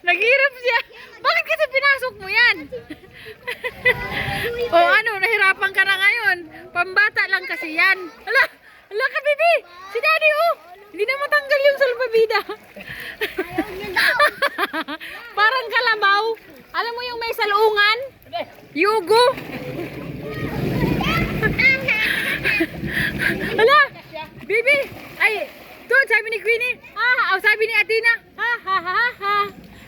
Naghirap siya. Bakit kasi pinasok mo yan? O ano, nahirapan ka na ngayon. Pambata lang kasi yan. Hala, hala ka baby. Si daddy oh. Hindi na matanggal yung salbabida. Parang kalabaw. Alam mo yung may salungan? Yugo. Hala, baby. Ay, doon sabi ni Queenie. Sabi ni Atina.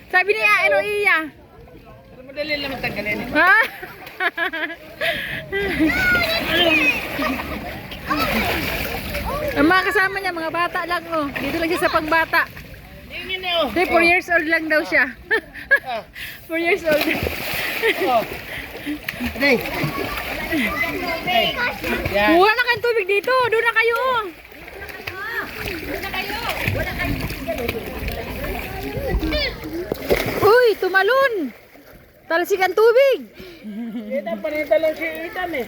Sabi ni Eloia. Madali lang matanggalin. Ang mga kasama niya, mga bata lang oh. Dito lang siya sa pangbata. 4 years old lang daw siya. 4 years old. Kuha na kayong tubig dito. Doon na kayo. Uy, tumalon. Talsikan tubig. Itan, panita lang si Itan eh.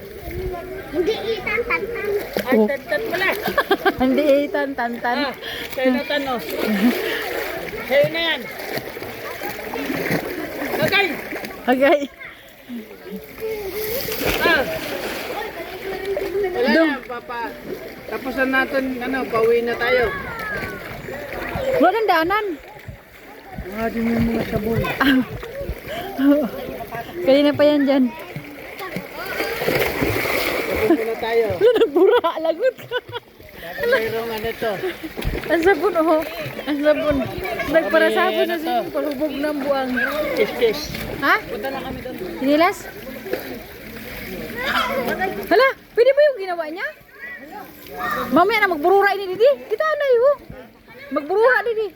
Hindi itan, tantan. Ay, tantan pala. Hindi itan, tantan. Sa'yo na tanong. Sa'yo na yan. Okay. Okay. Wala na, papa. Tapusan natin, pauwi na tayo. Wala nang daanan. Di mo yung mga sabon. Kanina pa yan dyan. Tapos na tayo. Wala nang bura, lagot ka. Mayroong ano to. Ang sabon oh. Ang sabon. Nagpara sabon na siya. Palubog ng buwang. Kiss. Ha? Punta na kami doon. Sinilas? Hala, pwede ba yung ginawa niya? Mamaya na magburura ini didi. Kita na yun. Magburura didi.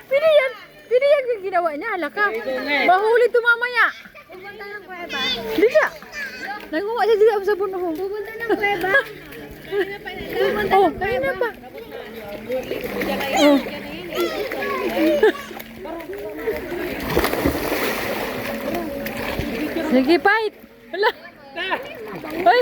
Pwede yan. Pwede yan yung ginawa niya. Hala ka. Mahuli ito mamaya. Pupunta ng kuweba. Hindi siya. Nangunga siya dito sa sabon oh. Pupunta ng kuweba. Oh, kanina pa. Oh. Sige, fight. Hala. Hoy.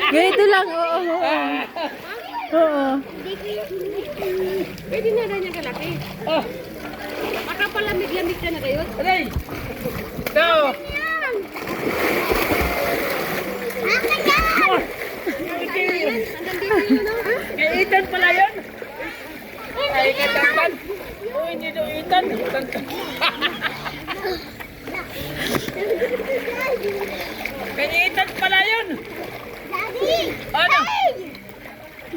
Ganito lang, oo. Oo. Pwede na ganyan kalaki. Oh, Makapalamig-lamig ka na kayo. aray. Ito. Akin yan! Hanggang dito yun oh. Kay Itan pala yun. Ay, kay Tantan. Oh, hindi daw Itan. Tantan. Kay Itan pala yun. Daddy! Ano?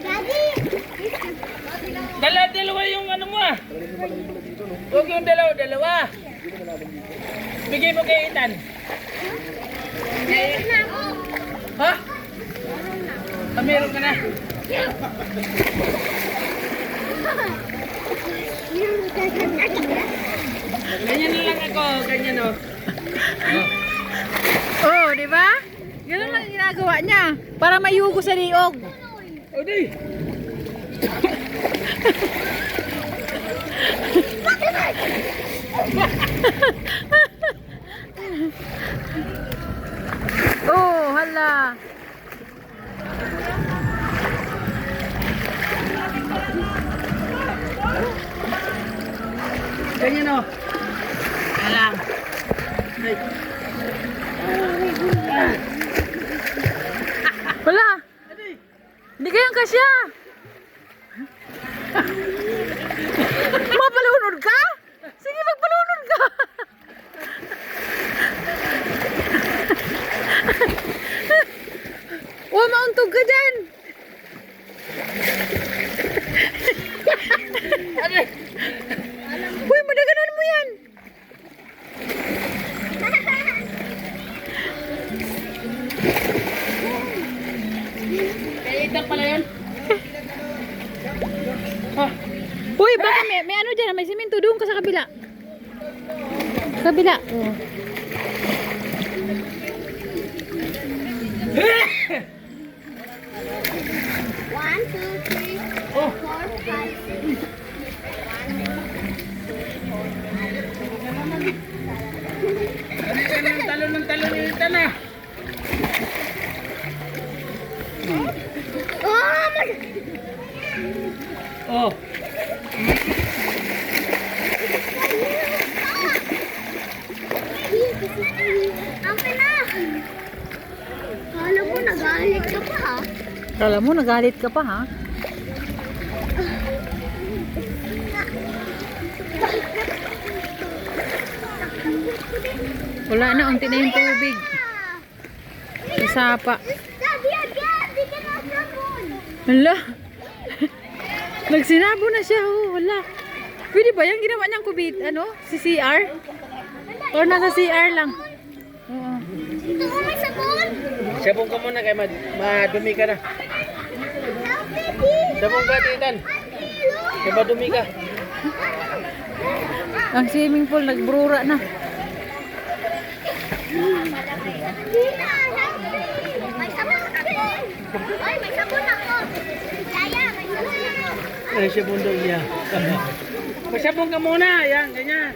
Daddy! Dalawa yung ano mo ah. Huwag yung dalawa. Bigay mo kay Itan. Meron na ako. Ha? Meron ka na. Ganyan na lang ako. Ganyan o. Oh, di ba? Ganun lang ginagawa niya. Para mayugo sa liog. O di. Oh, hala. Ganyan o. Alam. Ay. Wala. Hindi kayang kasya. Mapalunod ka? Sige, magpalunod ka. Oh, mauntog ka dyan. Uy, madaganan mo yan. Kay Itan pala yun. Ha? Uy, baka may ano dyan, may simento doon ka sa kabila. Sa kabila. Oh. One, two, three, Oh. 4, 5, Oh. Akin na. Kala mo, nagalit ka pa ha? Kala mo, nagalit ka pa, ha? Wala na, unti na yung tubig. Sa sapa. Daddy, again! Di ka na sabon! Hala. Nagsinabo na siya, oh. Wala. Pwede ba yung ginawa niyang kubit, ano? Si CR? Or nasa CR lang? Oo. Ito ko may sabon! Sabong ka muna kay madumi ka na. Daddy! Sabong ka, Titan. Kaya madumi ka. Ang swimming pool, nagbrura na. May sabon ako! Ay, may sabon ako! Yaya, may sabon ako! Ay, sabong daw niya. Masabong ka muna. Yan, ganyan.